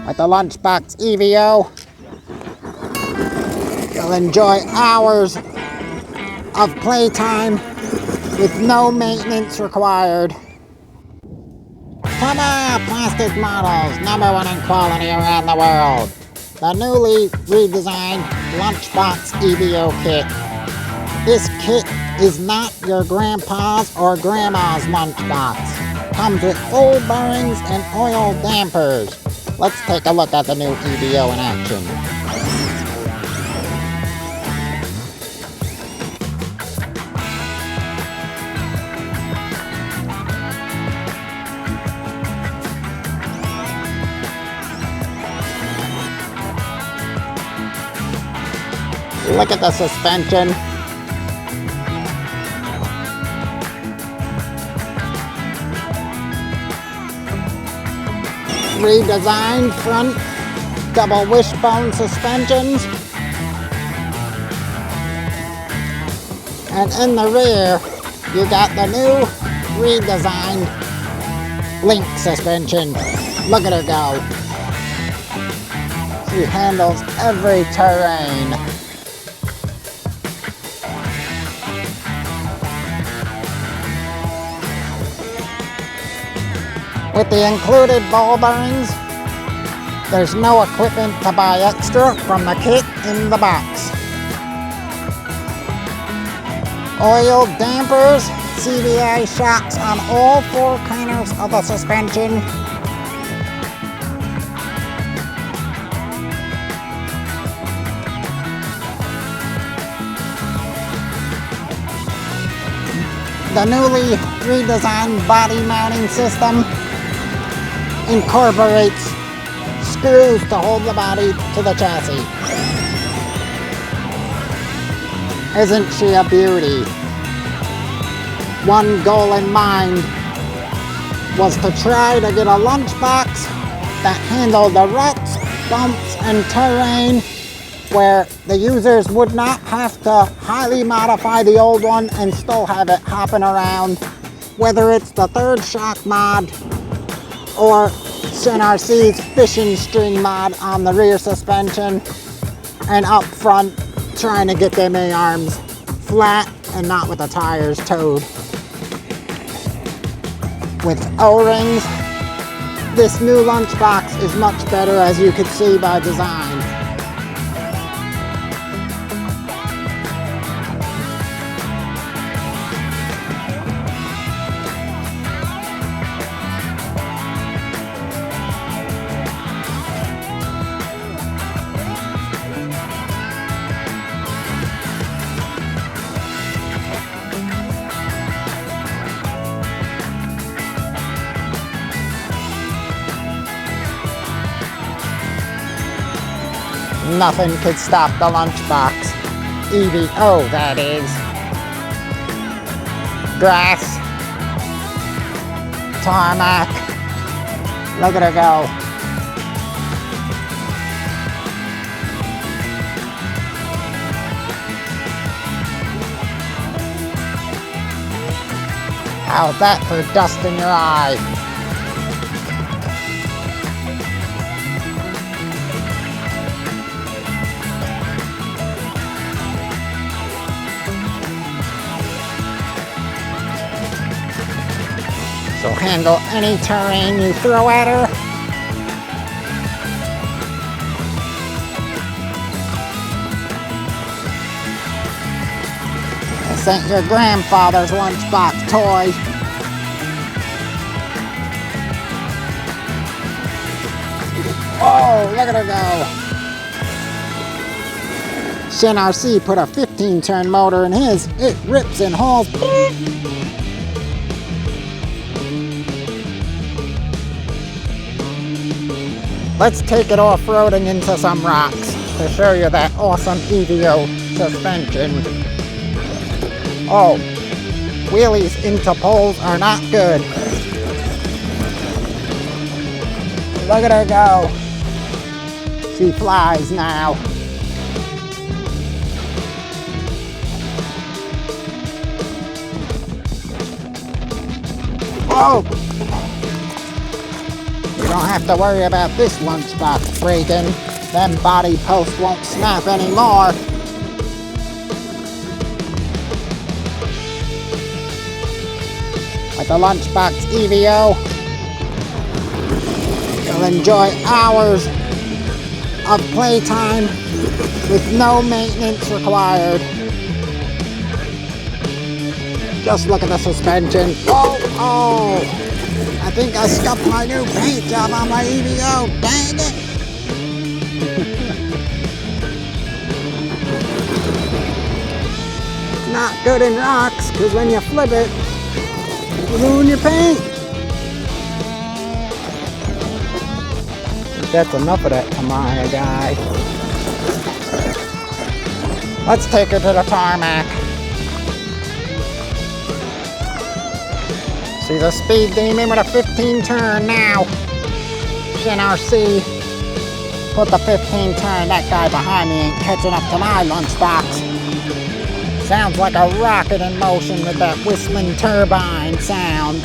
With the Lunchbox EVO, you'll enjoy hours of playtime with no maintenance required. Tamiya plastic models, #1 in quality around the world. The newly redesigned Lunchbox EVO kit. This kit is not your grandpa's or grandma's lunchbox. Comes with old bearings and oil dampers. Let's take a look at the new EVO in action. Look at the suspension. Redesigned front double wishbone suspensions. And in the rear, you got the new redesigned link suspension. Look at her go. She handles every terrain. With the included ball bearings, there's no equipment to buy extra from the kit in the box. Oil dampers, CVA shocks on all 4 corners of the suspension. The newly redesigned body mounting system incorporates screws to hold the body to the chassis. Isn't she a beauty? One goal in mind was to try to get a lunchbox that handled the ruts, bumps, and terrain where the users would not have to highly modify the old one and still have it hopping around, whether it's the 3rd shock mod or Shen RC's fishing string mod on the rear suspension, and up front trying to get them A-arms flat and not with the tires towed. With O-rings, this new lunchbox is much better, as you could see by design. Nothing could stop the Lunchbox EVO, that is. Grass, tarmac, look at her go. How's that for dust in your eye? So handle any terrain you throw at her. This ain't your grandfather's lunchbox toy. Oh, look at her go. Shen RC put a 15-turn motor in his. It rips and hauls. Let's take it off-roading into some rocks to show you that awesome EVO suspension. Oh, wheelies into poles are not good. Look at her go. She flies now. Oh! You don't have to worry about this lunchbox breaking. Them body posts won't snap anymore. With the Lunchbox EVO, you'll enjoy hours of playtime with no maintenance required. Just look at the suspension. Oh! I think I scuffed my new paint job on my EVO. Dang it! Not good in rocks, because when you flip it, you ruin your paint. That's enough of that Tamiya guy. Let's take her to the tarmac. See the speed demon with a 15 turn now. Shen RC. Put the 15 turn. That guy behind me ain't catching up to my lunchbox. Sounds like a rocket in motion with that whistling turbine sound.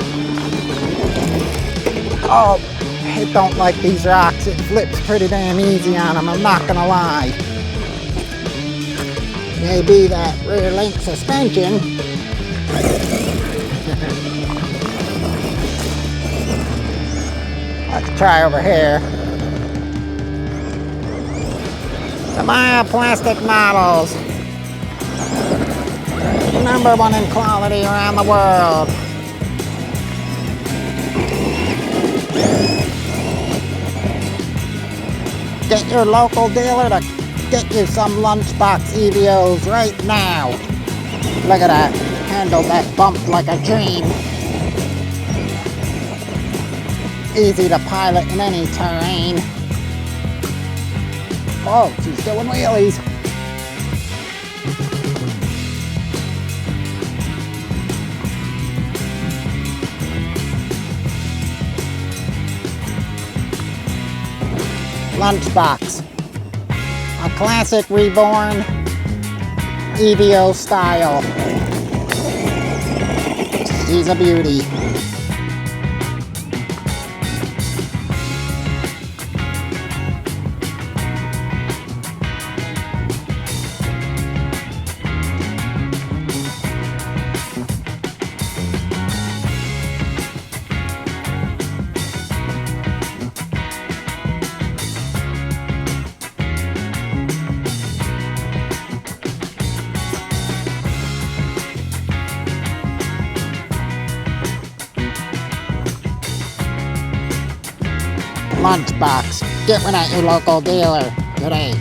Oh, I don't like these rocks. It flips pretty damn easy on them, I'm not gonna lie. Maybe that rear link suspension. Let's try over here. Tamiya plastic models. #1 in quality around the world. Get your local dealer to get you some Lunchbox EVOs right now. Look at that. Handled that bump like a dream. Easy to pilot in any terrain. Oh, she's doing wheelies. Lunchbox. A classic reborn EVO style. She's a beauty. Lunchbox. Get one at your local dealer today.